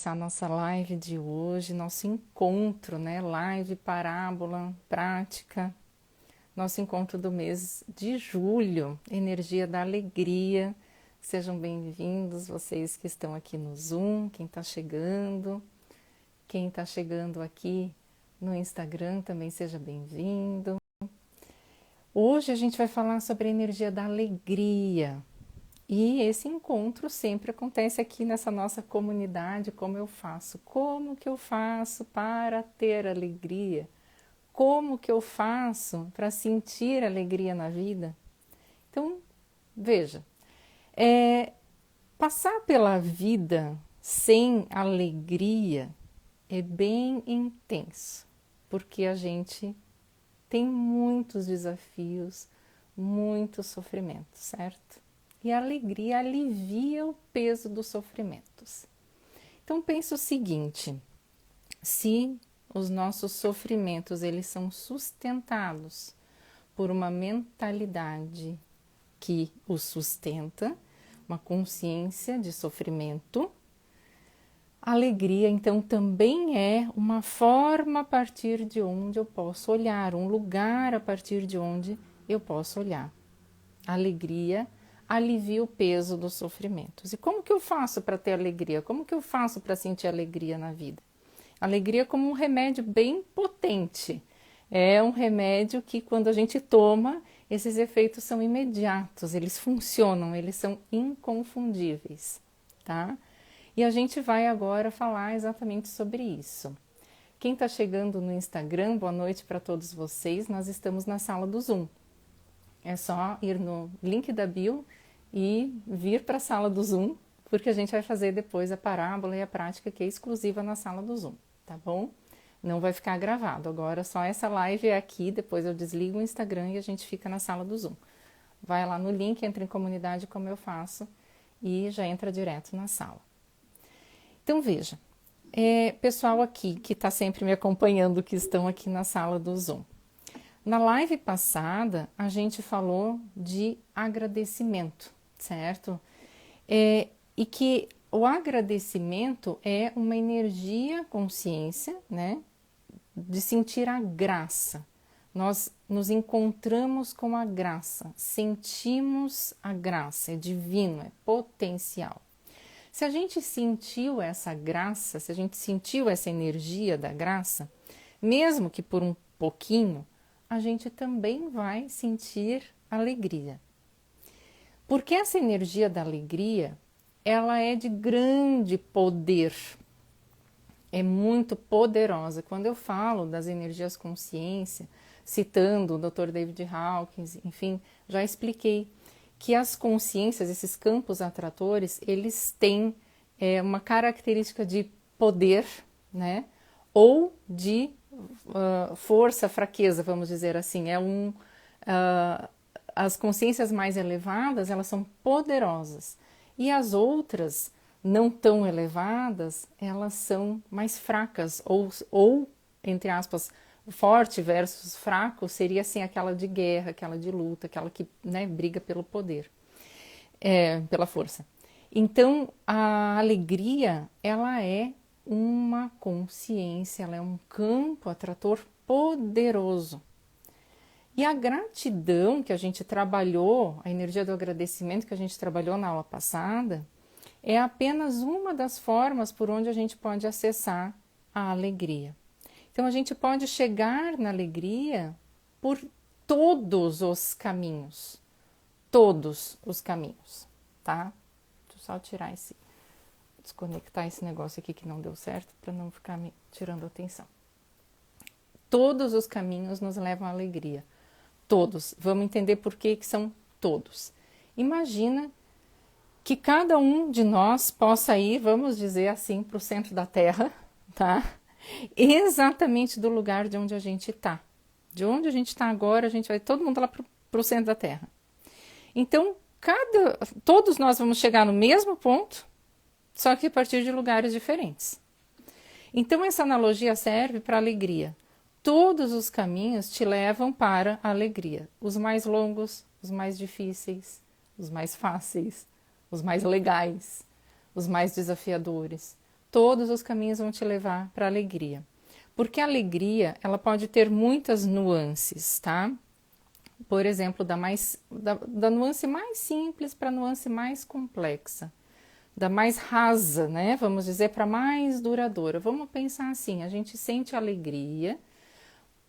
começar nossa live de hoje, nosso encontro, né? Live, parábola, prática, nosso encontro do mês de julho, energia da alegria. Sejam bem-vindos vocês que estão aqui no Zoom, quem está chegando aqui no Instagram também seja bem-vindo. Hoje a gente vai falar sobre a energia da alegria. E esse encontro sempre acontece aqui nessa nossa comunidade. Como eu faço? Como que eu faço para ter alegria? Como que eu faço para sentir alegria na vida? Então, veja, passar pela vida sem alegria é bem intenso, porque a gente tem muitos desafios, muito sofrimento, certo? E a alegria alivia o peso dos sofrimentos. Então pensa o seguinte: se os nossos sofrimentos eles são sustentados por uma mentalidade que os sustenta, uma consciência de sofrimento, a alegria então também é uma forma a partir de onde eu posso olhar, um lugar a partir de onde eu posso olhar. A alegria alivia o peso dos sofrimentos. E como que eu faço para ter alegria? Como que eu faço para sentir alegria na vida? Alegria é como um remédio bem potente. É um remédio que quando a gente toma, esses efeitos são imediatos, eles funcionam, eles são inconfundíveis, tá? E a gente vai agora falar exatamente sobre isso. Quem está chegando no Instagram, boa noite para todos vocês. Nós estamos na sala do Zoom. É só ir no link da bio e vir para a sala do Zoom, porque a gente vai fazer depois a parábola e a prática que é exclusiva na sala do Zoom, tá bom? Não vai ficar gravado, agora só essa live é aqui, depois eu desligo o Instagram e a gente fica na sala do Zoom. Vai lá no link, entra em comunidade como eu faço e já entra direto na sala. Então veja, pessoal aqui que está sempre me acompanhando, que estão aqui na sala do Zoom. Na live passada, a gente falou de agradecimento, certo? E que o agradecimento é uma energia, consciência, né? De sentir a graça. Nós nos encontramos com a graça, sentimos a graça, é divino, é potencial. Se a gente sentiu essa graça, se a gente sentiu essa energia da graça, mesmo que por um pouquinho, a gente também vai sentir alegria. Porque essa energia da alegria, ela é de grande poder, é muito poderosa. Quando eu falo das energias consciência, citando o Dr. David Hawkins, enfim, já expliquei que as consciências, esses campos atratores, eles têm uma característica de poder, né? Ou de força, fraqueza, vamos dizer assim. As consciências mais elevadas, elas são poderosas. E as outras, não tão elevadas, elas são mais fracas. Ou entre aspas, forte versus fraco, seria assim aquela de guerra, aquela de luta, aquela que, né, briga pelo poder, pela força. Então, a alegria, ela é uma consciência, ela é um campo atrator poderoso. E a gratidão que a gente trabalhou, a energia do agradecimento que a gente trabalhou na aula passada, é apenas uma das formas por onde a gente pode acessar a alegria. Então, a gente pode chegar na alegria por todos os caminhos, tá? Deixa eu só desconectar esse negócio aqui que não deu certo, para não ficar me tirando a atenção. Todos os caminhos nos levam à alegria. Todos. Vamos entender por que são todos. Imagina que cada um de nós possa ir, vamos dizer assim, para o centro da Terra, tá? Exatamente do lugar de onde a gente está. De onde a gente está agora, a gente vai todo mundo lá para o centro da Terra. Então, todos nós vamos chegar no mesmo ponto, só que a partir de lugares diferentes. Então, essa analogia serve para a alegria. Todos os caminhos te levam para a alegria. Os mais longos, os mais difíceis, os mais fáceis, os mais legais, os mais desafiadores, todos os caminhos vão te levar para a alegria. Porque a alegria, ela pode ter muitas nuances, tá? Por exemplo, da nuance mais simples para a nuance mais complexa. Da mais rasa, né? Vamos dizer, para mais duradoura. Vamos pensar assim, a gente sente alegria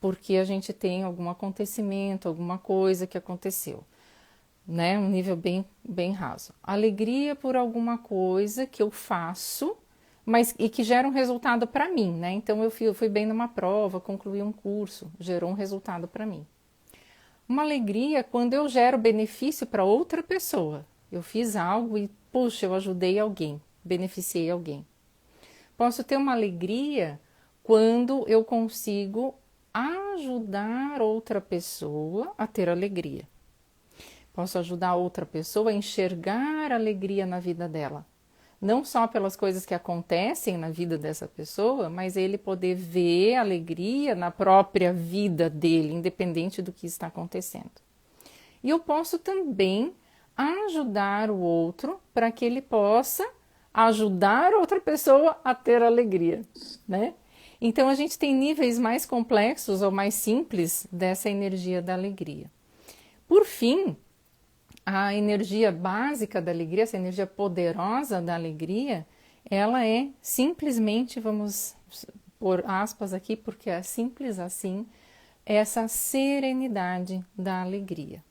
porque a gente tem algum acontecimento, alguma coisa que aconteceu, né? Um nível bem raso. Alegria por alguma coisa que eu faço, mas e que gera um resultado para mim, né? Então eu fui bem numa prova, concluí um curso, gerou um resultado para mim. Uma alegria quando eu gero benefício para outra pessoa. Eu fiz algo e, puxa, eu ajudei alguém, beneficiei alguém. Posso ter uma alegria quando eu consigo ajudar outra pessoa a ter alegria. Posso ajudar outra pessoa a enxergar alegria na vida dela. Não só pelas coisas que acontecem na vida dessa pessoa, mas ele poder ver alegria na própria vida dele, independente do que está acontecendo. E eu posso também ajudar o outro para que ele possa ajudar outra pessoa a ter alegria, né? Então a gente tem níveis mais complexos ou mais simples dessa energia da alegria. Por fim, a energia básica da alegria, essa energia poderosa da alegria, ela é simplesmente, vamos pôr aspas aqui, porque é simples assim, essa serenidade da alegria.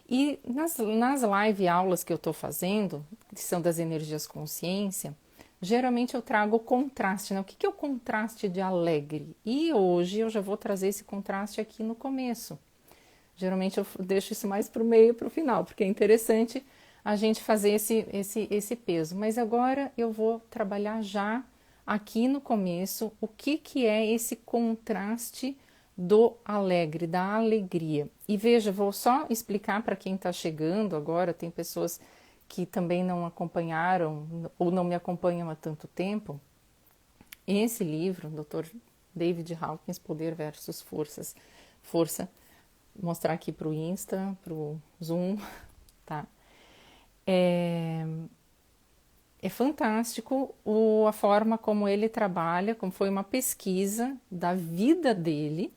E nas live aulas que eu estou fazendo, que são das energias consciência, geralmente eu trago o contraste, né? O que é o contraste de alegre? E hoje eu já vou trazer esse contraste aqui no começo. Geralmente eu deixo isso mais para o meio e para o final, porque é interessante a gente fazer esse peso. Mas agora eu vou trabalhar já aqui no começo o que é esse contraste do alegre, da alegria. E veja, vou só explicar para quem está chegando agora, tem pessoas que também não acompanharam ou não me acompanham há tanto tempo. Esse livro, Dr. David Hawkins, Poder versus Força, mostrar aqui para o Insta, para o Zoom, tá? É fantástico a forma como ele trabalha, como foi uma pesquisa da vida dele,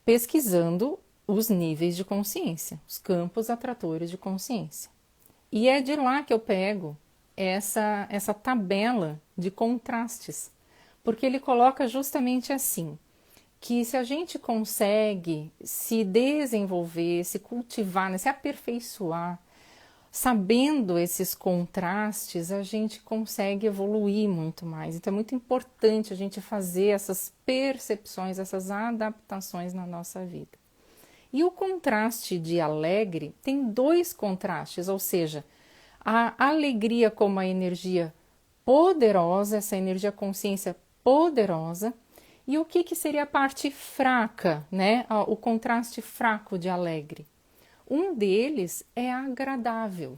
pesquisando os níveis de consciência, os campos atratores de consciência. E é de lá que eu pego essa tabela de contrastes, porque ele coloca justamente assim, que se a gente consegue se desenvolver, se cultivar, né, se aperfeiçoar, sabendo esses contrastes, a gente consegue evoluir muito mais. Então é muito importante a gente fazer essas percepções, essas adaptações na nossa vida. E o contraste de alegre tem dois contrastes, ou seja, a alegria como a energia poderosa, essa energia consciência poderosa, e o que seria a parte fraca, né? O contraste fraco de alegre. Um deles é agradável.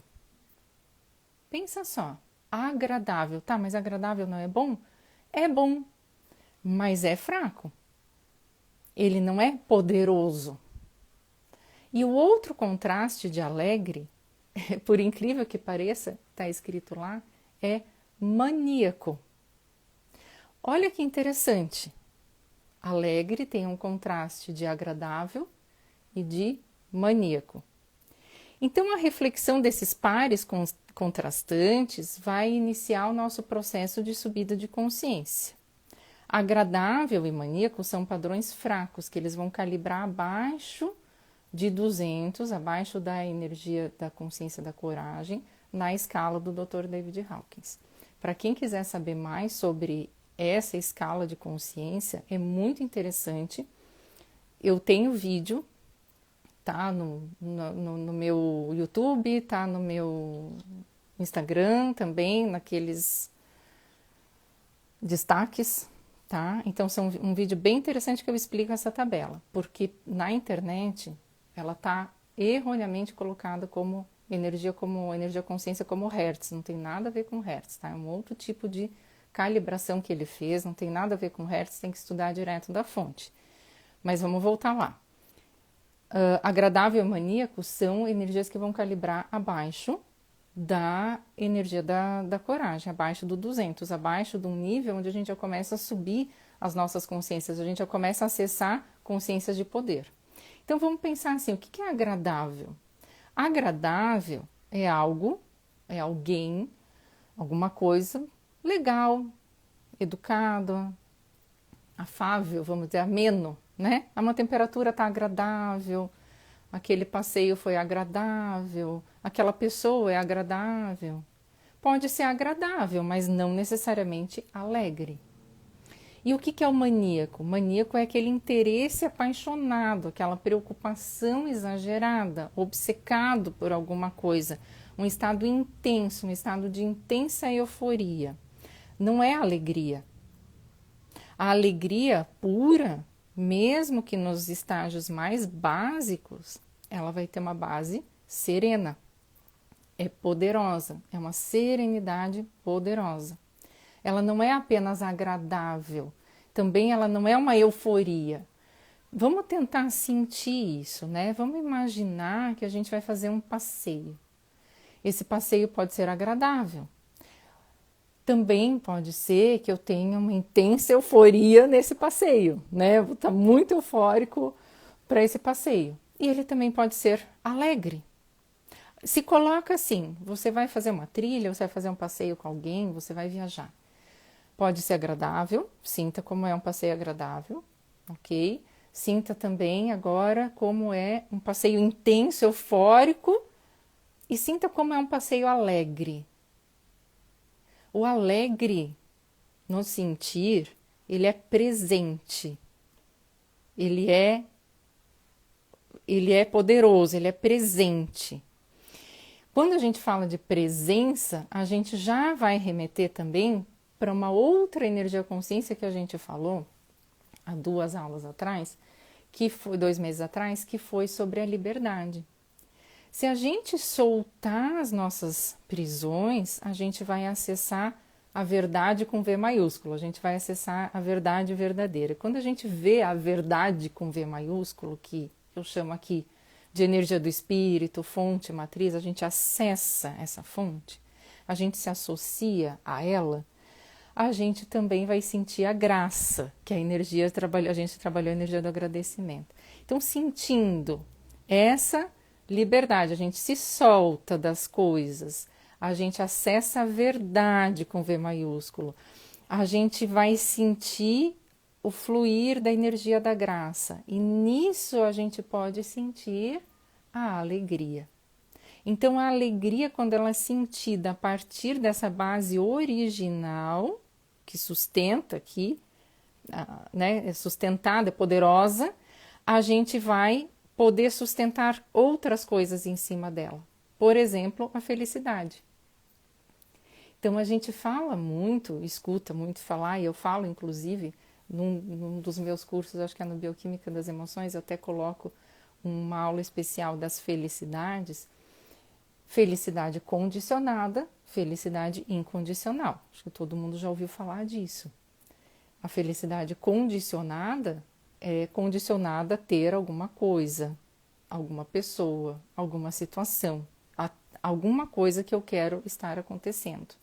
Pensa só, agradável, tá, mas agradável não é bom? É bom, mas é fraco. Ele não é poderoso. E o outro contraste de alegre, por incrível que pareça, está escrito lá, é maníaco. Olha que interessante. Alegre tem um contraste de agradável e de maníaco. Então, a reflexão desses pares contrastantes vai iniciar o nosso processo de subida de consciência. Agradável e maníaco são padrões fracos, que eles vão calibrar abaixo de 200, abaixo da energia da consciência da coragem, na escala do Dr. David Hawkins. Para quem quiser saber mais sobre essa escala de consciência, é muito interessante. Eu tenho vídeo, tá no meu YouTube, tá no meu Instagram também, naqueles destaques, tá? Então, são um vídeo bem interessante que eu explico essa tabela, porque na internet ela tá erroneamente colocada como energia consciência como Hertz, não tem nada a ver com Hertz, tá? É um outro tipo de calibração que ele fez, não tem nada a ver com Hertz, tem que estudar direto da fonte. Mas vamos voltar lá. Agradável e maníaco são energias que vão calibrar abaixo da energia da coragem, abaixo do 200, abaixo de um nível onde a gente já começa a subir as nossas consciências, a gente já começa a acessar consciências de poder. Então vamos pensar assim, o que é agradável? Agradável é algo, é alguém, alguma coisa legal, educado, afável, vamos dizer, ameno, né? Uma temperatura está agradável, aquele passeio foi agradável, aquela pessoa é agradável. Pode ser agradável, mas não necessariamente alegre. E o que é o maníaco? O maníaco é aquele interesse apaixonado, aquela preocupação exagerada, obcecado por alguma coisa, um estado intenso, um estado de intensa euforia. Não é alegria. A alegria pura, mesmo que nos estágios mais básicos, ela vai ter uma base serena, é poderosa, é uma serenidade poderosa. Ela não é apenas agradável, também ela não é uma euforia. Vamos tentar sentir isso, né? Vamos imaginar que a gente vai fazer um passeio. Esse passeio pode ser agradável. Também pode ser que eu tenha uma intensa euforia nesse passeio, né? Eu vou estar muito eufórico para esse passeio. E ele também pode ser alegre. Se coloca assim, você vai fazer uma trilha, você vai fazer um passeio com alguém, você vai viajar. Pode ser agradável, sinta como é um passeio agradável, ok? Sinta também agora como é um passeio intenso, eufórico, e sinta como é um passeio alegre. O alegre, no sentir, ele é presente, ele é poderoso, ele é presente. Quando a gente fala de presença, a gente já vai remeter também para uma outra energia consciência que a gente falou há 2 aulas atrás, que foi 2 meses atrás, que foi sobre a liberdade. Se a gente soltar as nossas prisões, a gente vai acessar a verdade com V maiúsculo, a gente vai acessar a verdade verdadeira. Quando a gente vê a verdade com V maiúsculo, que eu chamo aqui de energia do espírito, fonte, matriz, a gente acessa essa fonte, a gente se associa a ela, a gente também vai sentir a graça, que a gente trabalhou a energia do agradecimento. Então, sentindo essa liberdade, a gente se solta das coisas, a gente acessa a verdade com V maiúsculo, a gente vai sentir o fluir da energia da graça, e nisso a gente pode sentir a alegria. Então, a alegria, quando ela é sentida a partir dessa base original, que sustenta aqui, né, é sustentada, é poderosa, a gente vai poder sustentar outras coisas em cima dela. Por exemplo, a felicidade. Então, a gente fala muito, escuta muito falar, e eu falo, inclusive, num dos meus cursos, acho que é no Bioquímica das Emoções, eu até coloco uma aula especial das felicidades. Felicidade condicionada, felicidade incondicional. Acho que todo mundo já ouviu falar disso. A felicidade condicionada é condicionada a ter alguma coisa, alguma pessoa, alguma situação, alguma coisa que eu quero estar acontecendo.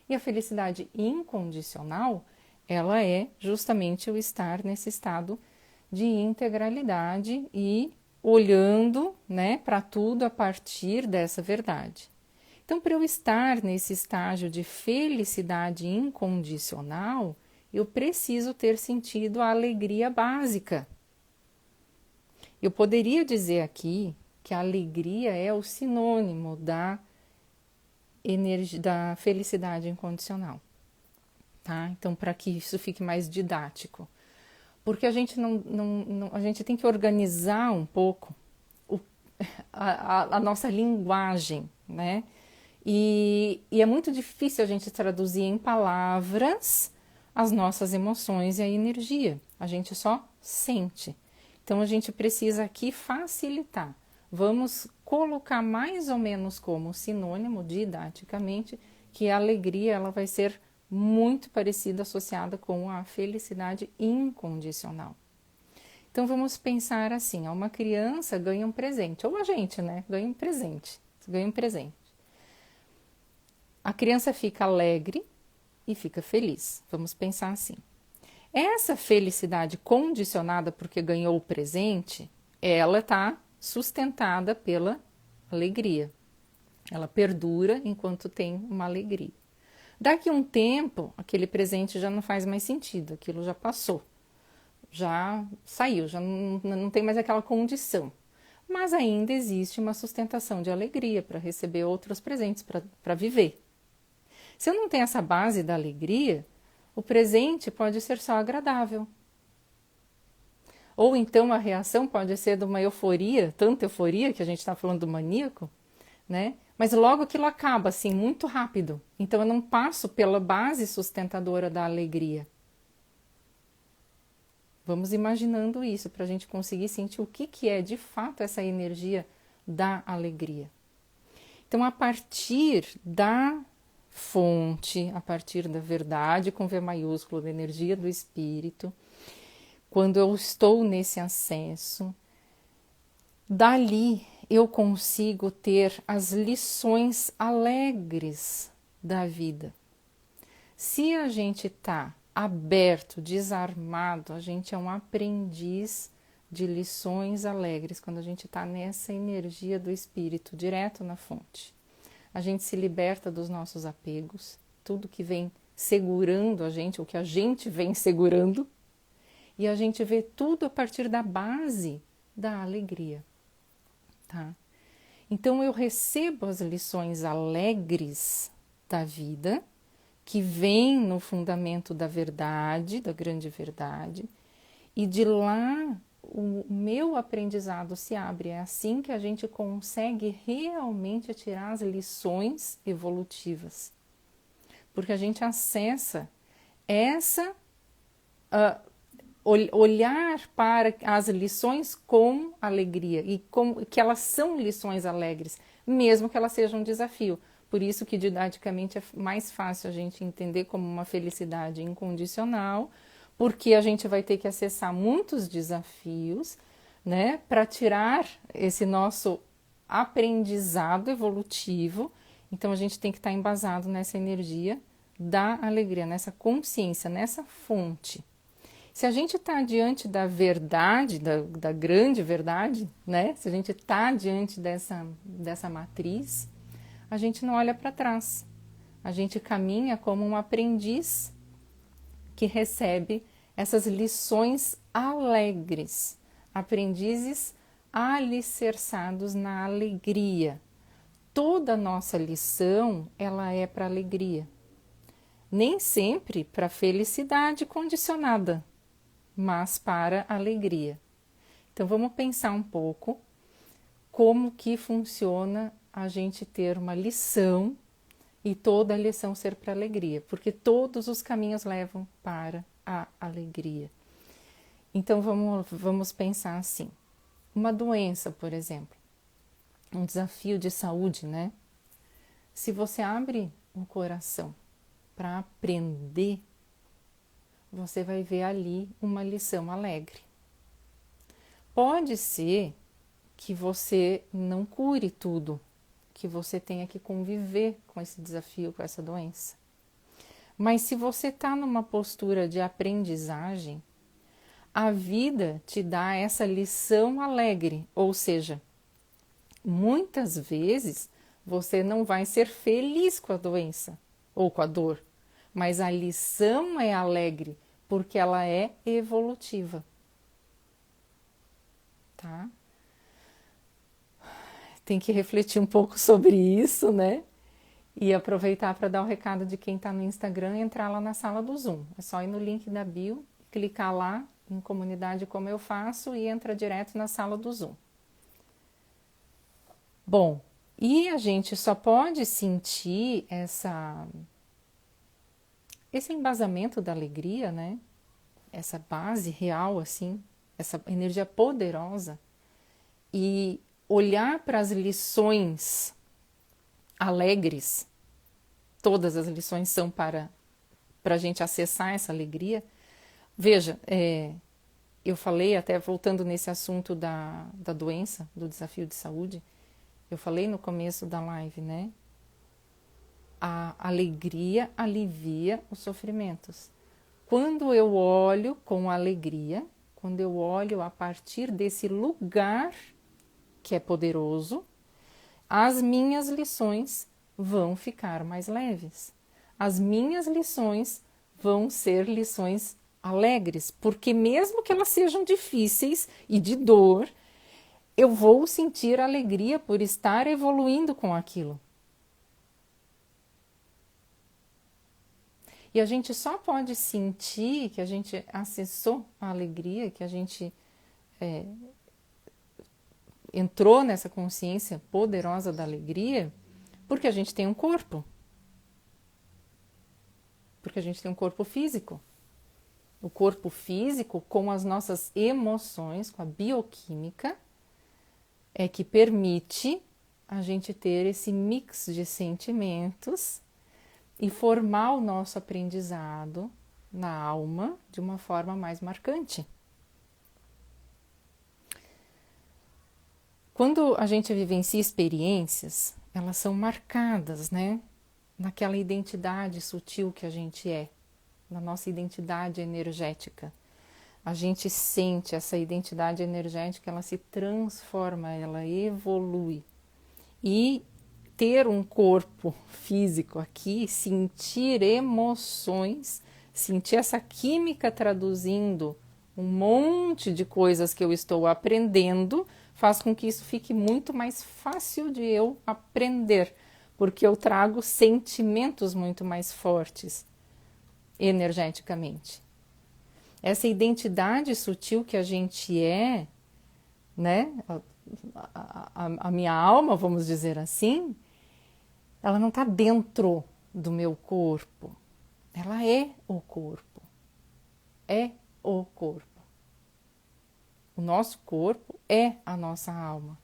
E a felicidade incondicional, ela é justamente o estar nesse estado de integralidade e olhando, né, para tudo a partir dessa verdade. Então, para eu estar nesse estágio de felicidade incondicional, eu preciso ter sentido a alegria básica. Eu poderia dizer aqui que a alegria é o sinônimo da felicidade incondicional, tá? Então, para que isso fique mais didático. Porque a gente a gente tem que organizar um pouco a nossa linguagem, né? E é muito difícil a gente traduzir em palavras as nossas emoções e a energia. A gente só sente. Então, a gente precisa aqui facilitar. Vamos colocar mais ou menos como sinônimo, didaticamente, que a alegria ela vai ser muito parecida, associada com a felicidade incondicional. Então, vamos pensar assim, uma criança ganha um presente, ou a gente, né, ganha um presente, ganha um presente. A criança fica alegre e fica feliz. Vamos pensar assim. Essa felicidade condicionada porque ganhou o presente, ela está sustentada pela alegria. Ela perdura enquanto tem uma alegria. Daqui a um tempo, aquele presente já não faz mais sentido, aquilo já passou, já saiu, já não tem mais aquela condição. Mas ainda existe uma sustentação de alegria para receber outros presentes, para viver. Se eu não tenho essa base da alegria, o presente pode ser só agradável. Ou então a reação pode ser de uma euforia, tanta euforia que a gente está falando do maníaco, né? Mas logo aquilo acaba assim, muito rápido. Então eu não passo pela base sustentadora da alegria. Vamos imaginando isso para a gente conseguir sentir o que é de fato essa energia da alegria. Então, a partir da fonte, a partir da verdade com V maiúsculo, da energia do espírito, quando eu estou nesse acesso, dali eu consigo ter as lições alegres da vida. Se a gente está aberto, desarmado, a gente é um aprendiz de lições alegres quando a gente está nessa energia do espírito, direto na fonte. A gente se liberta dos nossos apegos, tudo que vem segurando a gente, o que a gente vem segurando, e a gente vê tudo a partir da base da alegria, tá? Então eu recebo as lições alegres da vida, que vêm no fundamento da verdade, da grande verdade, e de lá o meu aprendizado se abre. É assim que a gente consegue realmente tirar as lições evolutivas, porque a gente acessa essa olhar para as lições com alegria e que elas são lições alegres, mesmo que elas sejam um desafio. Por isso que didaticamente é mais fácil a gente entender como uma felicidade incondicional, porque a gente vai ter que acessar muitos desafios, né, para tirar esse nosso aprendizado evolutivo. Então a gente tem que estar embasado nessa energia da alegria, nessa consciência, nessa fonte. Se a gente está diante da verdade, da grande verdade, né? Se a gente está diante dessa matriz, a gente não olha para trás. A gente caminha como um aprendiz que recebe essas lições alegres, aprendizes alicerçados na alegria. Toda nossa lição, ela é para alegria. Nem sempre para felicidade condicionada, mas para alegria. Então vamos pensar um pouco como que funciona a gente ter uma lição e toda a lição ser para alegria, porque todos os caminhos levam para a alegria. Então vamos pensar assim, uma doença, por exemplo, um desafio de saúde, né? Se você abre o coração para aprender, você vai ver ali uma lição alegre. Pode ser que você não cure tudo, que você tenha que conviver com esse desafio, com essa doença. Mas se você está numa postura de aprendizagem, a vida te dá essa lição alegre, ou seja, muitas vezes você não vai ser feliz com a doença ou com a dor, mas a lição é alegre, porque ela é evolutiva, tá? Tem que refletir um pouco sobre isso, né? E aproveitar para dar o recado de quem está no Instagram e entrar lá na sala do Zoom. É só ir no link da bio, clicar lá em comunidade como eu faço e entra direto na sala do Zoom. Bom, e a gente só pode sentir esse embasamento da alegria, né? Essa base real, assim, essa energia poderosa, e olhar para as lições alegres, todas as lições são para a gente acessar essa alegria. Veja, eu falei, até voltando nesse assunto da doença, do desafio de saúde, eu falei no começo da live, né? a alegria alivia os sofrimentos. Quando eu olho com alegria, quando eu olho a partir desse lugar que é poderoso, as minhas lições vão ficar mais leves. As minhas lições vão ser lições alegres, porque mesmo que elas sejam difíceis e de dor, eu vou sentir alegria por estar evoluindo com aquilo. E a gente só pode sentir que a gente acessou a alegria, que a gente entrou nessa consciência poderosa da alegria, porque a gente tem um corpo. Porque a gente tem um corpo físico. O corpo físico, com as nossas emoções, com a bioquímica, é que permite a gente ter esse mix de sentimentos e formar o nosso aprendizado na alma de uma forma mais marcante. Quando a gente vivencia experiências, elas são marcadas, né? Naquela identidade sutil que a gente é, na nossa identidade energética. A gente sente essa identidade energética, ela se transforma, ela evolui. E ter um corpo físico aqui, sentir emoções, sentir essa química traduzindo um monte de coisas que eu estou aprendendo, faz com que isso fique muito mais fácil de eu aprender, porque eu trago sentimentos muito mais fortes energeticamente. Essa identidade sutil que a gente é, né? A minha alma, vamos dizer assim, ela não está dentro do meu corpo. Ela é o corpo. É o corpo. O nosso corpo é a nossa alma.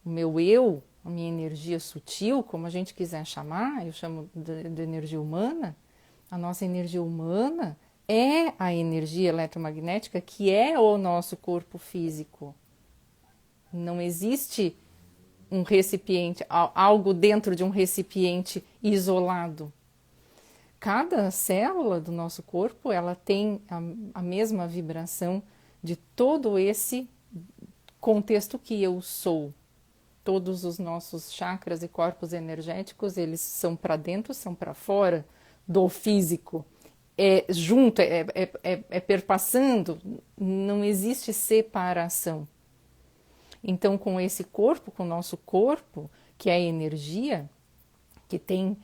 O meu eu, a minha energia sutil, como a gente quiser chamar, eu chamo de energia humana, a nossa energia humana é a energia eletromagnética que é o nosso corpo físico. Não existe um recipiente, algo dentro de um recipiente isolado. Cada célula do nosso corpo, ela tem a mesma vibração de todo esse contexto que eu sou. Todos os nossos chakras e corpos energéticos, eles são para dentro, são para fora do físico. Junto, perpassando, não existe separação. Então, com esse corpo, com o nosso corpo, que é a energia, que tem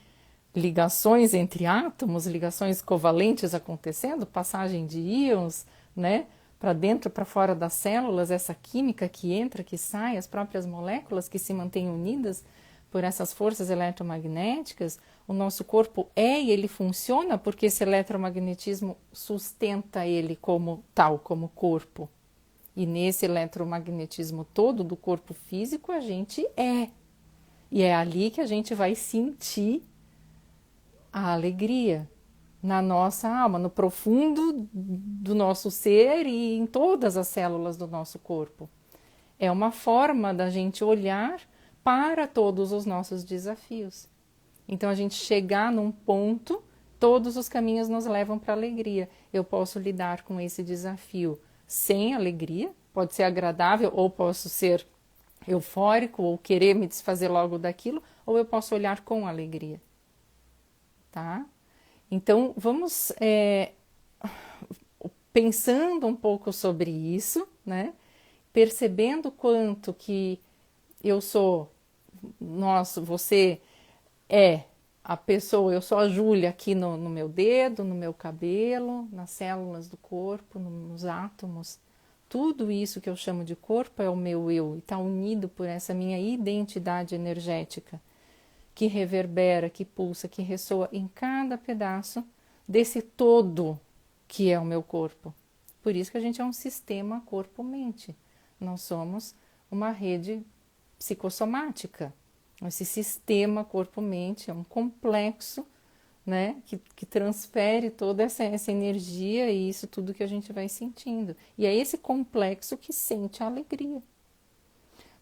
ligações entre átomos, ligações covalentes acontecendo, passagem de íons, né, para dentro, para fora das células, essa química que entra, que sai, as próprias moléculas que se mantêm unidas por essas forças eletromagnéticas, o nosso corpo e ele funciona porque esse eletromagnetismo sustenta ele como tal, como corpo. E nesse eletromagnetismo todo do corpo físico a gente é. E é ali que a gente vai sentir a alegria na nossa alma, no profundo do nosso ser e em todas as células do nosso corpo. É uma forma da gente olhar para todos os nossos desafios. Então a gente chegar num ponto, todos os caminhos nos levam para a alegria. Eu posso lidar com esse desafio sem alegria, pode ser agradável, ou posso ser eufórico, ou querer me desfazer logo daquilo, ou eu posso olhar com alegria, tá? Então, vamos pensando um pouco sobre isso, né? Percebendo quanto que eu sou, você é a pessoa, eu sou a Júlia aqui no meu dedo, no meu cabelo, nas células do corpo, nos átomos. Tudo isso que eu chamo de corpo é o meu eu e está unido por essa minha identidade energética que reverbera, que pulsa, que ressoa em cada pedaço desse todo que é o meu corpo. Por isso que a gente é um sistema corpo-mente. Nós somos uma rede psicossomática. Esse sistema corpo-mente é um complexo, né, que transfere toda essa energia e isso tudo que a gente vai sentindo. E é esse complexo que sente a alegria.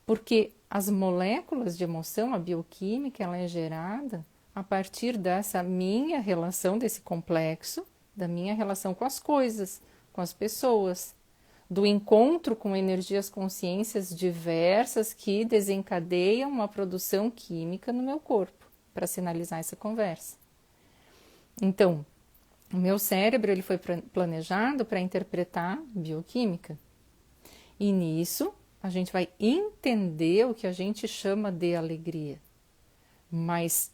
Porque as moléculas de emoção, a bioquímica, ela é gerada a partir dessa minha relação, desse complexo, da minha relação com as coisas, com as pessoas, do encontro com energias consciências diversas que desencadeiam uma produção química no meu corpo, para sinalizar essa conversa. Então, o meu cérebro ele foi planejado para interpretar bioquímica. E nisso, a gente vai entender o que a gente chama de alegria. Mas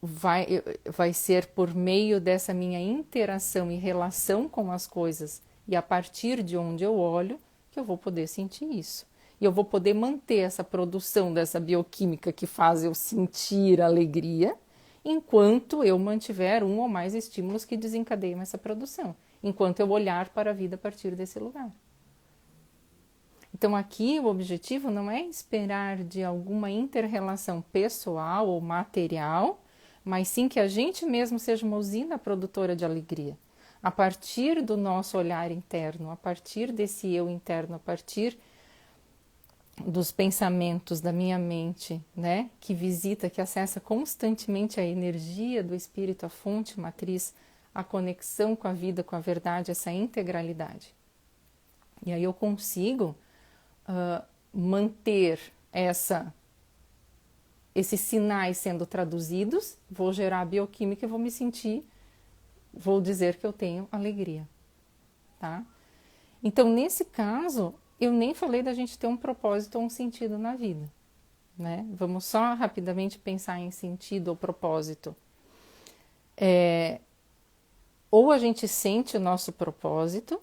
vai ser por meio dessa minha interação e relação com as coisas e a partir de onde eu olho que eu vou poder sentir isso. E eu vou poder manter essa produção dessa bioquímica que faz eu sentir alegria, enquanto eu mantiver um ou mais estímulos que desencadeiam essa produção, enquanto eu olhar para a vida a partir desse lugar. Então aqui o objetivo não é esperar de alguma inter-relação pessoal ou material, mas sim que a gente mesmo seja uma usina produtora de alegria. A partir do nosso olhar interno, a partir desse eu interno, a partir dos pensamentos da minha mente, né, que visita, que acessa constantemente a energia do espírito, a fonte matriz, a conexão com a vida, com a verdade, essa integralidade. E aí eu consigo manter esses sinais sendo traduzidos, vou gerar bioquímica e vou me sentir, vou dizer que eu tenho alegria, tá? Então, nesse caso, eu nem falei da gente ter um propósito ou um sentido na vida, né? Vamos só rapidamente pensar em sentido ou propósito. Ou a gente sente o nosso propósito,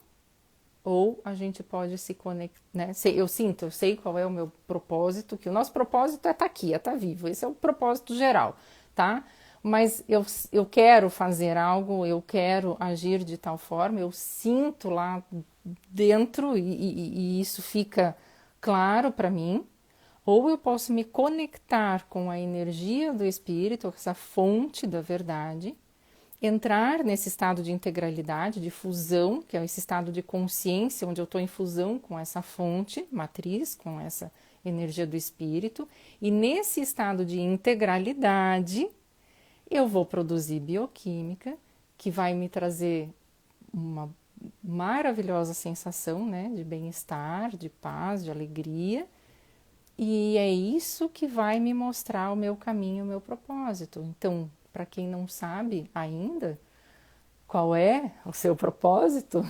ou a gente pode se conectar, né? Eu sei qual é o meu propósito, que o nosso propósito é estar aqui, é estar vivo, esse é o propósito geral, tá? Mas eu quero fazer algo, eu quero agir de tal forma, eu sinto lá dentro e isso fica claro para mim, ou eu posso me conectar com a energia do espírito, com essa fonte da verdade, entrar nesse estado de integralidade, de fusão, que é esse estado de consciência, onde eu estou em fusão com essa fonte matriz, com essa energia do espírito, e nesse estado de integralidade, eu vou produzir bioquímica, que vai me trazer uma maravilhosa sensação, né, de bem-estar, de paz, de alegria, e é isso que vai me mostrar o meu caminho, o meu propósito. Então, para quem não sabe ainda qual é o seu propósito,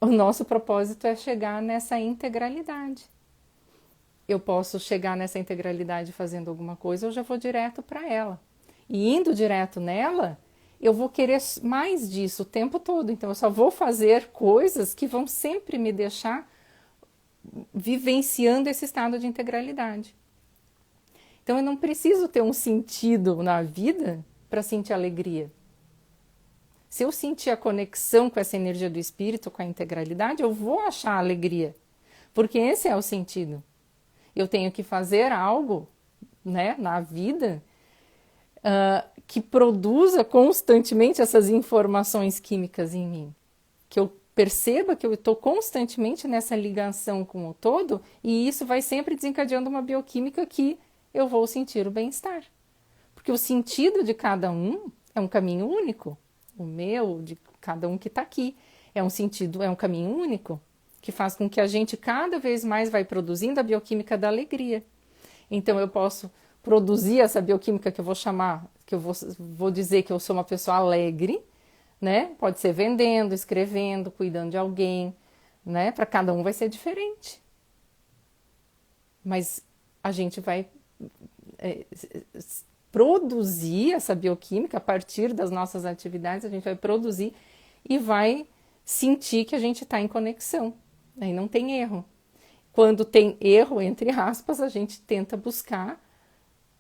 o nosso propósito é chegar nessa integralidade. Eu posso chegar nessa integralidade fazendo alguma coisa, eu já vou direto para ela. E indo direto nela, eu vou querer mais disso o tempo todo. Então, eu só vou fazer coisas que vão sempre me deixar vivenciando esse estado de integralidade. Então, eu não preciso ter um sentido na vida para sentir alegria. Se eu sentir a conexão com essa energia do espírito, com a integralidade, eu vou achar alegria. Porque esse é o sentido. Eu tenho que fazer algo, né, na vida que produza constantemente essas informações químicas em mim. Que eu perceba que eu estou constantemente nessa ligação com o todo e isso vai sempre desencadeando uma bioquímica que eu vou sentir o bem-estar. Porque o sentido de cada um é um caminho único. O meu, de cada um que está aqui, é um caminho único, que faz com que a gente cada vez mais vai produzindo a bioquímica da alegria. Então eu posso produzir essa bioquímica que eu vou chamar, que eu vou dizer que eu sou uma pessoa alegre, né? Pode ser vendendo, escrevendo, cuidando de alguém, né? Para cada um vai ser diferente. Mas a gente vai produzir essa bioquímica a partir das nossas atividades, a gente vai produzir e vai sentir que a gente está em conexão. Aí não tem erro. Quando tem erro, entre aspas, a gente tenta buscar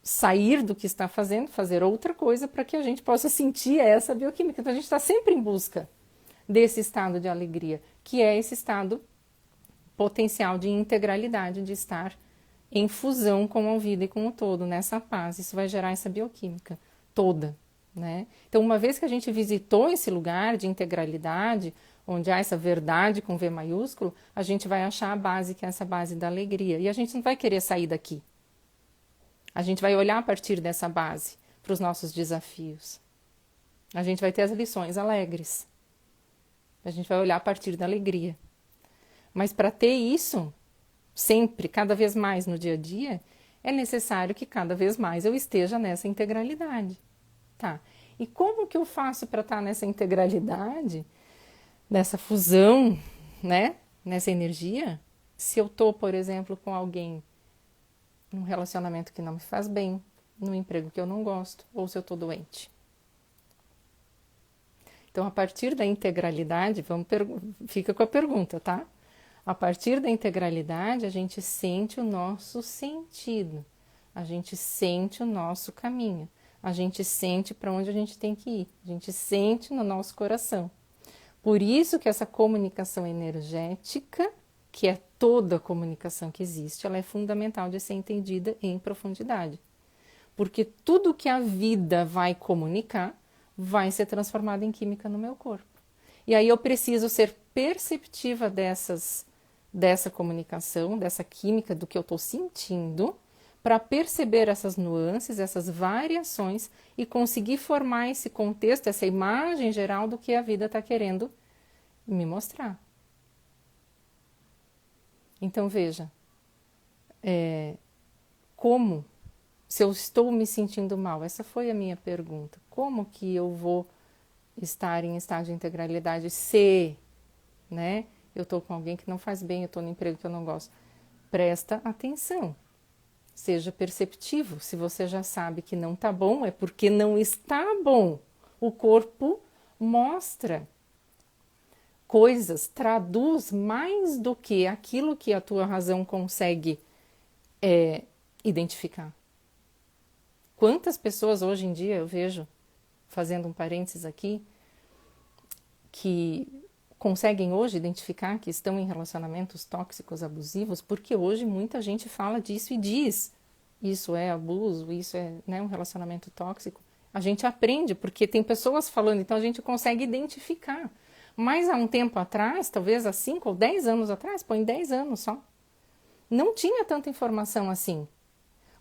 sair do que está fazendo, fazer outra coisa para que a gente possa sentir essa bioquímica. Então a gente está sempre em busca desse estado de alegria, que é esse estado potencial de integralidade, de estar em fusão com a vida e com o todo, nessa paz. Isso vai gerar essa bioquímica toda, né? Então, uma vez que a gente visitou esse lugar de integralidade, onde há essa verdade com V maiúsculo, a gente vai achar a base, que é essa base da alegria. E a gente não vai querer sair daqui. A gente vai olhar a partir dessa base, para os nossos desafios. A gente vai ter as lições alegres. A gente vai olhar a partir da alegria. Mas para ter isso, sempre, cada vez mais no dia a dia, é necessário que cada vez mais eu esteja nessa integralidade. Tá? E como que eu faço para estar nessa integralidade, nessa fusão, né? Nessa energia? Se eu estou, por exemplo, com alguém num relacionamento que não me faz bem, num emprego que eu não gosto, ou se eu estou doente. Então, a partir da integralidade, fica com a pergunta, tá? A partir da integralidade, a gente sente o nosso sentido, a gente sente o nosso caminho, a gente sente para onde a gente tem que ir, a gente sente no nosso coração. Por isso que essa comunicação energética, que é toda a comunicação que existe, ela é fundamental de ser entendida em profundidade. Porque tudo que a vida vai comunicar vai ser transformado em química no meu corpo. E aí eu preciso ser perceptiva dessa comunicação, dessa química, do que eu estou sentindo, para perceber essas nuances, essas variações e conseguir formar esse contexto, essa imagem geral do que a vida está querendo me mostrar. Então veja, como, se eu estou me sentindo mal, essa foi a minha pergunta, como que eu vou estar em estado de integralidade se, né, eu estou com alguém que não faz bem, eu estou no emprego que eu não gosto? Presta atenção, seja perceptivo, se você já sabe que não está bom, é porque não está bom. O corpo mostra coisas, traduz mais do que aquilo que a tua razão consegue identificar. Quantas pessoas hoje em dia eu vejo, fazendo um parênteses aqui, que conseguem hoje identificar que estão em relacionamentos tóxicos, abusivos, porque hoje muita gente fala disso e diz, isso é abuso, isso é, né, um relacionamento tóxico. A gente aprende, porque tem pessoas falando, então a gente consegue identificar. Mas há um tempo atrás, talvez há 5 ou 10 anos atrás, põe 10 anos só, não tinha tanta informação assim.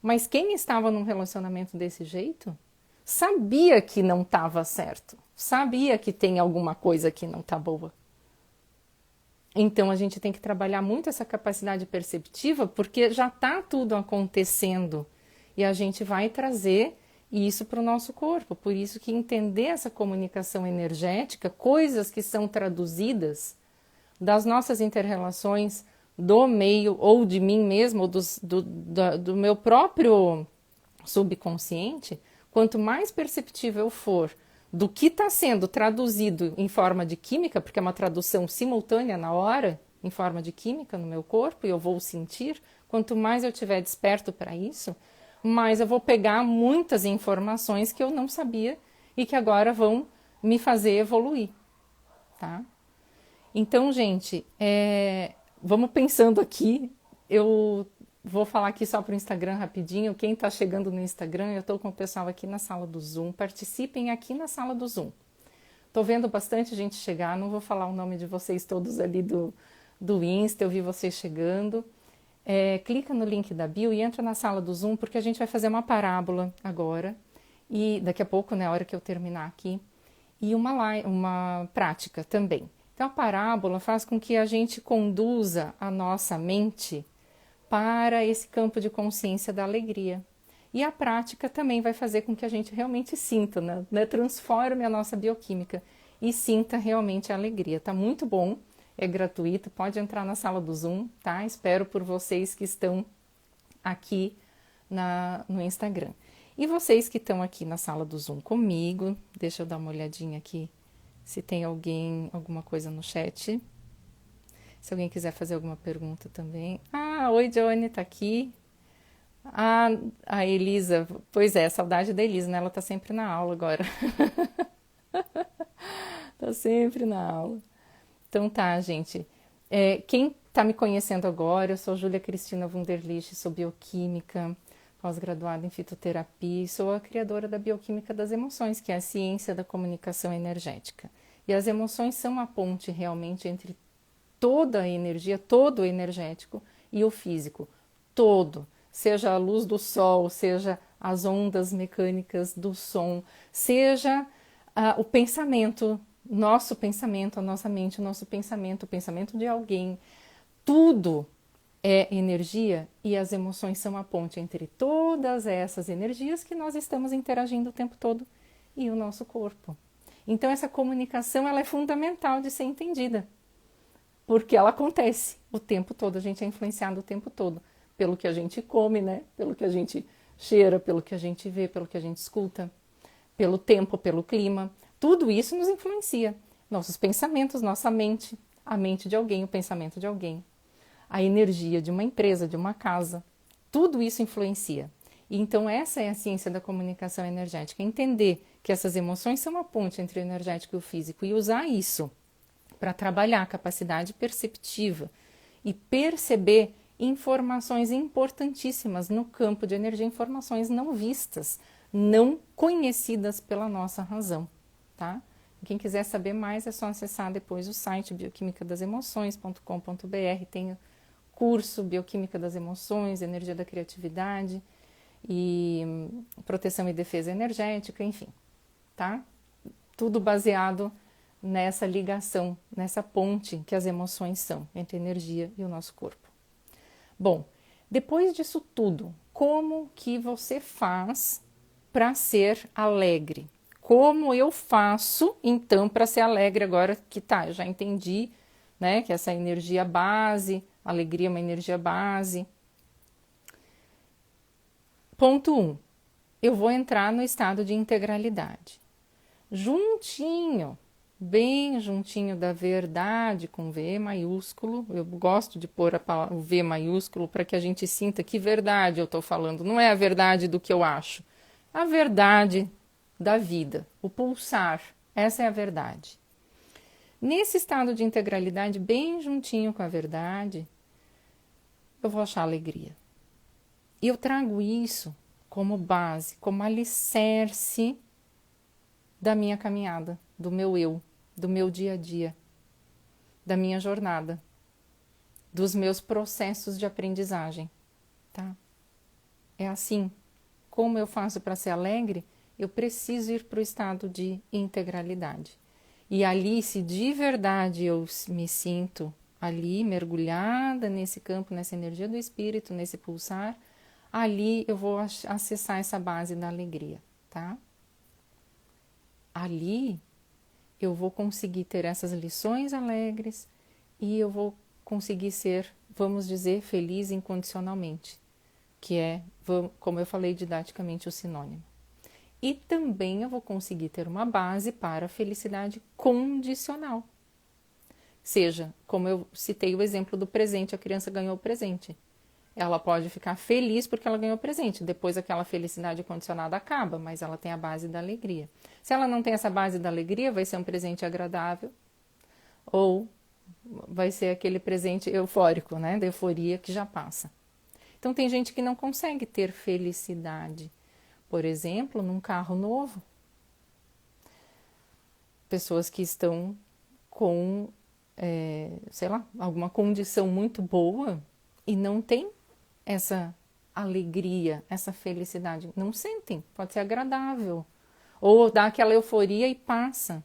Mas quem estava num relacionamento desse jeito, sabia que não estava certo, sabia que tem alguma coisa que não está boa. Então a gente tem que trabalhar muito essa capacidade perceptiva, porque já está tudo acontecendo e a gente vai trazer isso para o nosso corpo. Por isso que entender essa comunicação energética, coisas que são traduzidas das nossas inter-relações, do meio ou de mim mesmo, ou do meu próprio subconsciente, quanto mais perceptível eu for do que está sendo traduzido em forma de química, porque é uma tradução simultânea na hora, em forma de química no meu corpo, e eu vou sentir, quanto mais eu estiver desperto para isso, mais eu vou pegar muitas informações que eu não sabia e que agora vão me fazer evoluir, tá? Então, gente, vamos pensando aqui, eu vou falar aqui só para o Instagram rapidinho. Quem está chegando no Instagram, eu estou com o pessoal aqui na sala do Zoom. Participem aqui na sala do Zoom. Estou vendo bastante gente chegar, não vou falar o nome de vocês todos ali do Insta, eu vi vocês chegando. Clica no link da bio e entra na sala do Zoom, porque a gente vai fazer uma parábola agora. E daqui a pouco, na hora que eu terminar aqui, e uma prática também. Então, a parábola faz com que a gente conduza a nossa mente para esse campo de consciência da alegria. E a prática também vai fazer com que a gente realmente sinta, né? Transforme a nossa bioquímica e sinta realmente a alegria. Tá muito bom, é gratuito, pode entrar na sala do Zoom, tá? Espero por vocês que estão aqui no Instagram. E vocês que estão aqui na sala do Zoom comigo, deixa eu dar uma olhadinha aqui se tem alguma coisa no chat. Se alguém quiser fazer alguma pergunta também. Oi, Johnny, tá aqui. A Elisa, pois é, saudade da Elisa, né? Ela tá sempre na aula agora. Tá sempre na aula. Então tá, gente. Quem tá me conhecendo agora, eu sou Júlia Cristina Wunderlich, sou bioquímica, pós-graduada em fitoterapia e sou a criadora da bioquímica das emoções, que é a ciência da comunicação energética. E as emoções são a ponte realmente entre toda a energia, todo o energético e o físico, todo, seja a luz do sol, seja as ondas mecânicas do som, seja o pensamento, nosso pensamento, a nossa mente, o nosso pensamento, o pensamento de alguém, tudo é energia e as emoções são a ponte entre todas essas energias que nós estamos interagindo o tempo todo e o nosso corpo. Então essa comunicação ela é fundamental de ser entendida, porque ela acontece o tempo todo, a gente é influenciado o tempo todo pelo que a gente come, né? Pelo que a gente cheira, pelo que a gente vê, pelo que a gente escuta, pelo tempo, pelo clima. Tudo isso nos influencia. Nossos pensamentos, nossa mente, a mente de alguém, o pensamento de alguém, a energia de uma empresa, de uma casa. Tudo isso influencia. E então essa é a ciência da comunicação energética. Entender que essas emoções são a ponte entre o energético e o físico e usar isso para trabalhar a capacidade perceptiva e perceber informações importantíssimas no campo de energia, informações não vistas, não conhecidas pela nossa razão, tá? Quem quiser saber mais é só acessar depois o site bioquimicadasemoções.com.br, tem o curso Bioquímica das Emoções, Energia da Criatividade e Proteção e Defesa Energética, enfim, tá? Tudo baseado nessa ligação, nessa ponte que as emoções são entre a energia e o nosso corpo. Bom, depois disso tudo, como que você faz para ser alegre? Como eu faço, então, para ser alegre agora que tá, eu já entendi, né, que essa energia base, alegria é uma energia base. Ponto 1. Eu vou entrar no estado de integralidade. Juntinho, bem juntinho da verdade com V maiúsculo. Eu gosto de pôr o V maiúsculo para que a gente sinta que verdade eu estou falando. Não é a verdade do que eu acho. A verdade da vida, o pulsar. Essa é a verdade. Nesse estado de integralidade, bem juntinho com a verdade, eu vou achar alegria. E eu trago isso como base, como alicerce da minha caminhada, do meu eu, do meu dia a dia, da minha jornada, dos meus processos de aprendizagem, tá? É assim. Como eu faço para ser alegre? Eu preciso ir para o estado de integralidade. E ali, se de verdade eu me sinto ali mergulhada nesse campo, nessa energia do espírito, nesse pulsar, ali eu vou acessar essa base da alegria, tá? Ali eu vou conseguir ter essas lições alegres e eu vou conseguir ser, vamos dizer, feliz incondicionalmente, que é, como eu falei didaticamente, o sinônimo. E também eu vou conseguir ter uma base para a felicidade condicional. Seja, como eu citei o exemplo do presente, a criança ganhou o presente. Ela pode ficar feliz porque ela ganhou o presente. Depois aquela felicidade condicionada acaba, mas ela tem a base da alegria. Se ela não tem essa base da alegria, vai ser um presente agradável ou vai ser aquele presente eufórico, né? Da euforia que já passa. Então tem gente que não consegue ter felicidade. Por exemplo, num carro novo. Pessoas que estão com, sei lá, alguma condição muito boa e não tem essa alegria, essa felicidade. Não sentem, pode ser agradável. Ou dá aquela euforia e passa.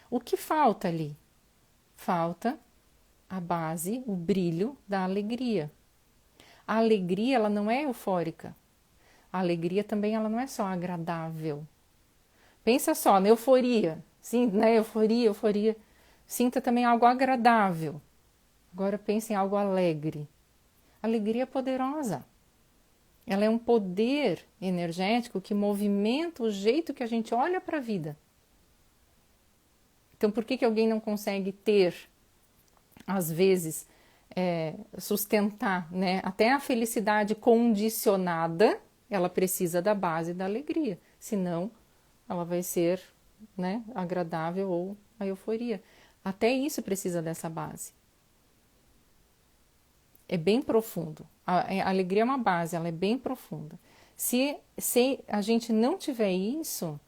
O que falta ali? Falta a base, o brilho da alegria. A alegria, ela não é eufórica. A alegria também ela não é só agradável. Pensa só na euforia. Sim, né? Euforia. Sinta também algo agradável. Agora pense em algo alegre. Alegria é poderosa. Ela é um poder energético que movimenta o jeito que a gente olha para a vida. Então, por que alguém não consegue ter, às vezes, sustentar, né? Até a felicidade condicionada, ela precisa da base da alegria. Senão, ela vai ser, né, agradável ou a euforia. Até isso precisa dessa base. É bem profundo. A alegria é uma base, ela é bem profunda. Se a gente não tiver isso,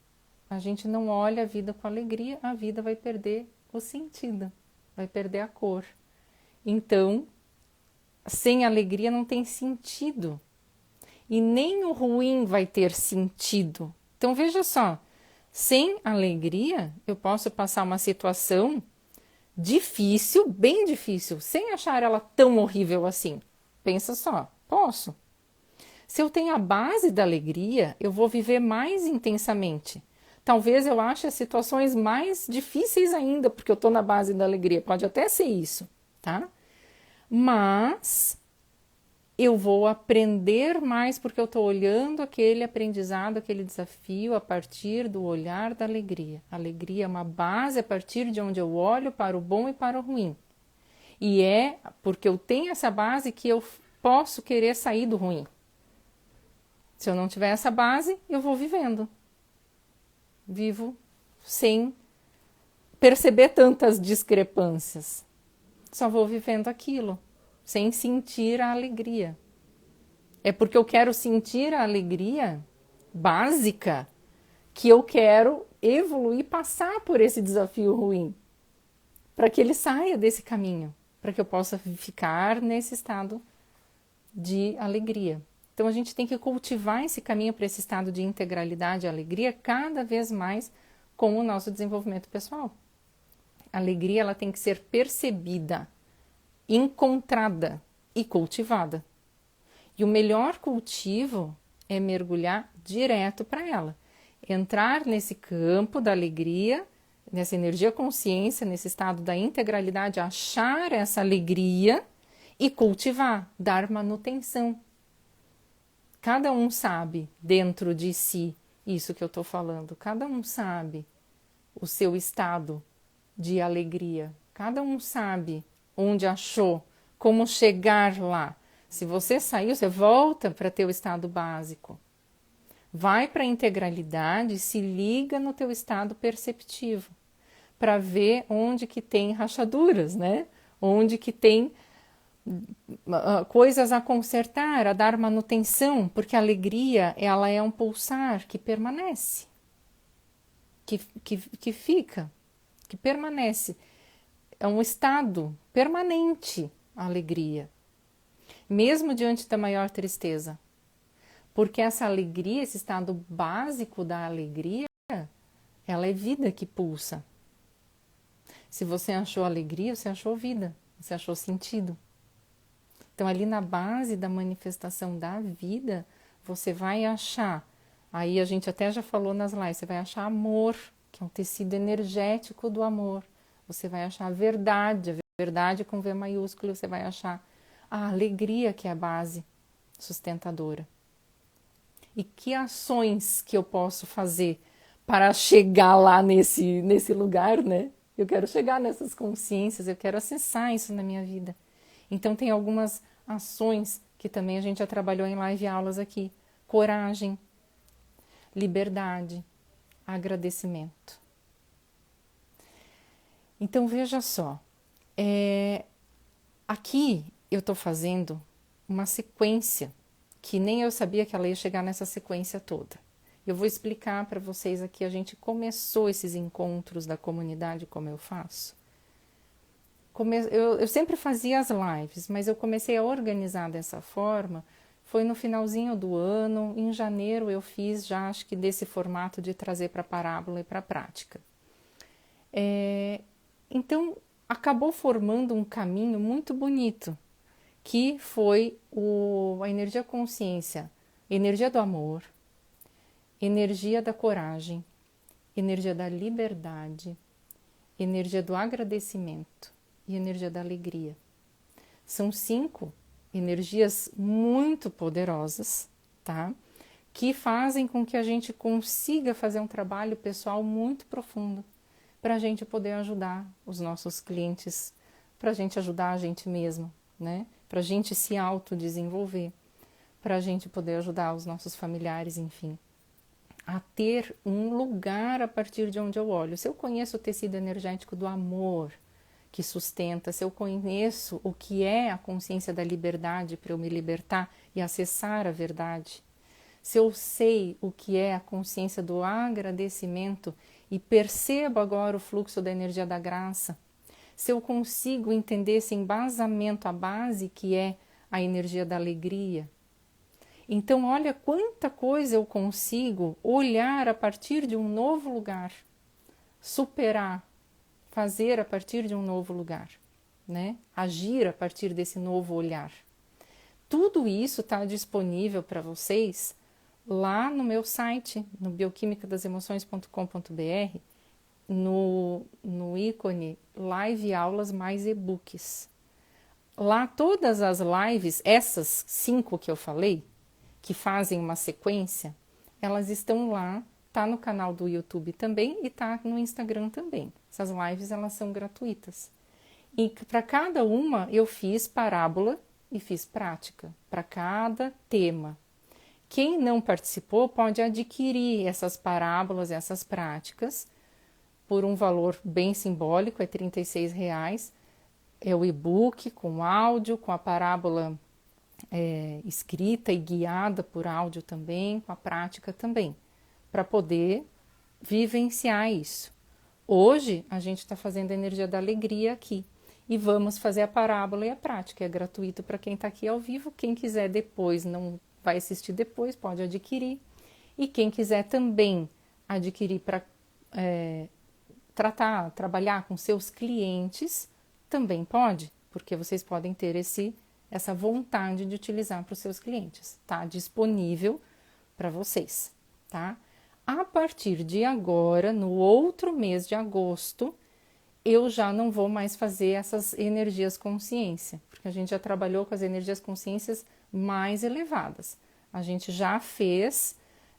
a gente não olha a vida com alegria, a vida vai perder o sentido, vai perder a cor. Então, sem alegria não tem sentido. e nem o ruim vai ter sentido. Então veja só, sem alegria eu posso passar uma situação difícil, bem difícil, sem achar ela tão horrível assim. Pensa só, posso. Se eu tenho a base da alegria, eu vou viver mais intensamente. Talvez eu ache as situações mais difíceis ainda, porque eu estou na base da alegria. Pode até ser isso, tá? Mas eu vou aprender mais porque eu estou olhando aquele aprendizado, aquele desafio a partir do olhar da alegria. A alegria é uma base a partir de onde eu olho para o bom e para o ruim. E é porque eu tenho essa base que eu posso querer sair do ruim. Se eu não tiver essa base, eu vou vivendo. Vivo sem perceber tantas discrepâncias. Só vou vivendo aquilo, sem sentir a alegria. É porque eu quero sentir a alegria básica que eu quero evoluir, passar por esse desafio ruim, para que ele saia desse caminho, para que eu possa ficar nesse estado de alegria. Então a gente tem que cultivar esse caminho para esse estado de integralidade e alegria cada vez mais com o nosso desenvolvimento pessoal. A alegria ela tem que ser percebida, encontrada e cultivada. E o melhor cultivo é mergulhar direto para ela. Entrar nesse campo da alegria, nessa energia consciência, nesse estado da integralidade, achar essa alegria e cultivar, dar manutenção. Cada um sabe dentro de si isso que eu estou falando. Cada um sabe o seu estado de alegria. Cada um sabe onde achou, como chegar lá. Se você saiu, você volta para teu estado básico. Vai para a integralidade, se liga no teu estado perceptivo, para ver onde que tem rachaduras, né? Onde que tem coisas a consertar, a dar manutenção, porque a alegria ela é um pulsar que permanece, que fica, que permanece. É um estado permanente a alegria, mesmo diante da maior tristeza. Porque essa alegria, esse estado básico da alegria, ela é vida que pulsa. Se você achou alegria, você achou vida, você achou sentido. Então, ali na base da manifestação da vida, você vai achar, aí a gente até já falou nas lives, você vai achar amor, que é um tecido energético do amor. Você vai achar a verdade com V maiúsculo, você vai achar a alegria, que é a base sustentadora. E que ações que eu posso fazer para chegar lá nesse lugar, né? Eu quero chegar nessas consciências, eu quero acessar isso na minha vida. Então tem algumas ações que também a gente já trabalhou em live aulas aqui. Coragem, liberdade, agradecimento. Então veja só, aqui eu estou fazendo uma sequência que nem eu sabia que ela ia chegar nessa sequência toda. Eu vou explicar para vocês aqui, a gente começou esses encontros da comunidade, como eu faço. Eu sempre fazia as lives, mas eu comecei a organizar dessa forma, foi no finalzinho do ano, em janeiro eu fiz já, acho que desse formato de trazer para a parábola e para a prática. Então, acabou formando um caminho muito bonito, que foi a energia consciência, energia do amor, energia da coragem, energia da liberdade, energia do agradecimento e energia da alegria. São 5 energias muito poderosas, tá? Que fazem com que a gente consiga fazer um trabalho pessoal muito profundo, para a gente poder ajudar os nossos clientes, para a gente ajudar a gente mesmo, né? Para a gente se autodesenvolver, para a gente poder ajudar os nossos familiares, enfim, a ter um lugar a partir de onde eu olho. Se eu conheço o tecido energético do amor que sustenta, se eu conheço o que é a consciência da liberdade para eu me libertar e acessar a verdade, se eu sei o que é a consciência do agradecimento e percebo agora o fluxo da energia da graça, se eu consigo entender esse embasamento, a base que é a energia da alegria, Então, olha quanta coisa eu consigo olhar a partir de um novo lugar, superar, fazer a partir de um novo lugar, né? Agir a partir desse novo olhar. Tudo isso está disponível para vocês lá no meu site, no bioquimicadasemoções.com.br, no ícone Live Aulas mais e-books. Lá todas as lives, essas 5 que eu falei, que fazem uma sequência, elas estão lá, tá no canal do YouTube também e tá no Instagram também. Essas lives, elas são gratuitas. E para cada uma eu fiz parábola e fiz prática, para cada tema. Quem não participou pode adquirir essas parábolas, essas práticas, por um valor bem simbólico, é R$ 36. É o e-book com áudio, com a parábola escrita e guiada por áudio também, com a prática também, para poder vivenciar isso. Hoje a gente está fazendo a energia da alegria aqui e vamos fazer a parábola e a prática. É gratuito para quem está aqui ao vivo. Quem quiser depois, não vai assistir depois, pode adquirir. E quem quiser também adquirir para trabalhar com seus clientes, também pode, porque vocês podem ter essa vontade de utilizar para os seus clientes. Tá disponível para vocês, tá? A partir de agora, no outro mês de agosto, eu já não vou mais fazer essas energias consciência, porque a gente já trabalhou com as energias consciências mais elevadas. A gente já fez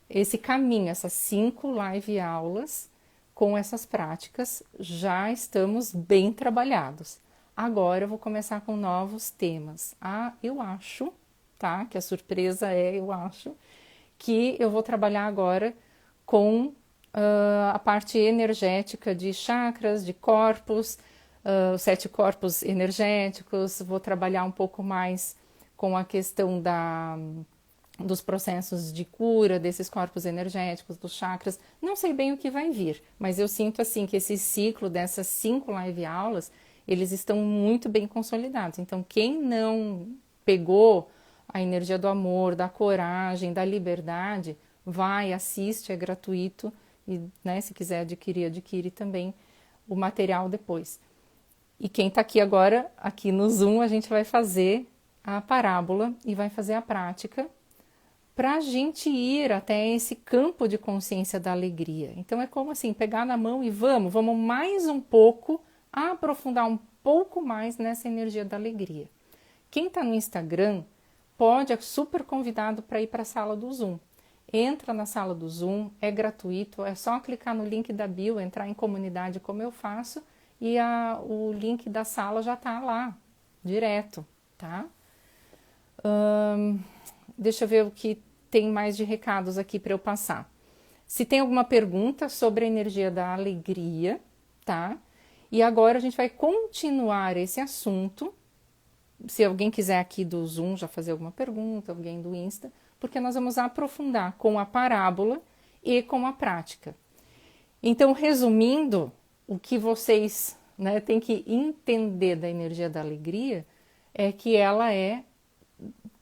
esse caminho, essas 5 live aulas com essas práticas, já estamos bem trabalhados. Agora eu vou começar com novos temas. Eu acho, tá? Que a surpresa eu acho que eu vou trabalhar agora com a parte energética de chakras, de corpos, os 7 corpos energéticos. Vou trabalhar um pouco mais com a questão dos processos de cura desses corpos energéticos, dos chakras. Não sei bem o que vai vir, mas eu sinto assim que esse ciclo dessas 5 live aulas, eles estão muito bem consolidados. Então, quem não pegou a energia do amor, da coragem, da liberdade, vai, assiste, é gratuito. E, né, se quiser adquirir, adquire também o material depois. E quem está aqui agora, aqui no Zoom, a gente vai fazer a parábola e vai fazer a prática para a gente ir até esse campo de consciência da alegria. Então é como assim, pegar na mão e vamos mais um pouco, aprofundar um pouco mais nessa energia da alegria. Quem está no Instagram é super convidado para ir para a sala do Zoom. Entra na sala do Zoom, é gratuito, é só clicar no link da bio, entrar em comunidade como eu faço e o link da sala já está lá, direto, tá? Deixa eu ver o que tem mais de recados aqui para eu passar. Se tem alguma pergunta sobre a energia da alegria, tá? E agora a gente vai continuar esse assunto. Se alguém quiser aqui do Zoom já fazer alguma pergunta, alguém do Insta, porque nós vamos aprofundar com a parábola e com a prática. Então, resumindo, o que vocês têm que entender da energia da alegria é que ela é,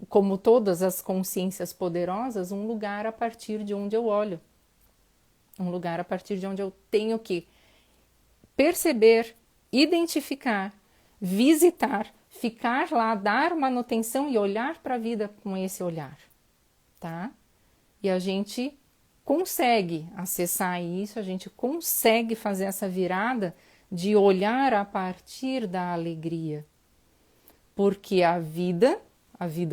como todas as consciências poderosas, um lugar a partir de onde eu olho. Um lugar a partir de onde eu tenho que perceber, identificar, visitar, ficar lá, dar manutenção e olhar para a vida com esse olhar. Tá? E a gente consegue acessar isso, a gente consegue fazer essa virada de olhar a partir da alegria. Porque a vida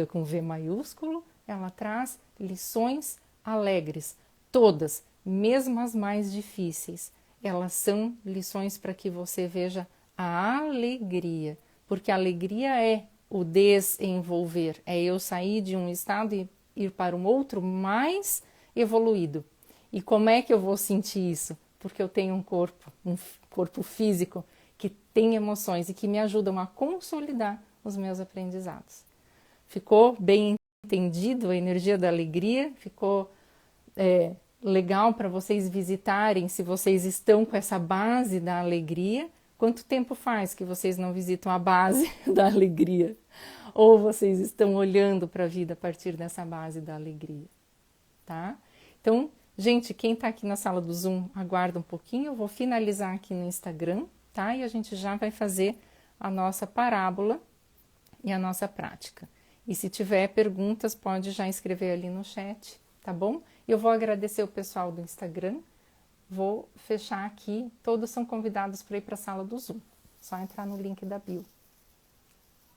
com V maiúsculo, ela traz lições alegres, todas, mesmo as mais difíceis. Elas são lições para que você veja a alegria, porque a alegria é o desenvolver, é eu sair de um estado e ir para um outro mais evoluído. E como é que eu vou sentir isso? Porque eu tenho um corpo físico que tem emoções e que me ajudam a consolidar os meus aprendizados. Ficou bem entendido a energia da alegria? Ficou legal para vocês visitarem, se vocês estão com essa base da alegria? Quanto tempo faz que vocês não visitam a base da alegria? Ou vocês estão olhando para a vida a partir dessa base da alegria, tá? Então, gente, quem está aqui na sala do Zoom, aguarda um pouquinho, eu vou finalizar aqui no Instagram, tá? E a gente já vai fazer a nossa parábola e a nossa prática. E se tiver perguntas, pode já escrever ali no chat, tá bom? Eu vou agradecer o pessoal do Instagram, vou fechar aqui, todos são convidados para ir para a sala do Zoom, só entrar no link da bio.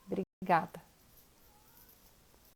Obrigada.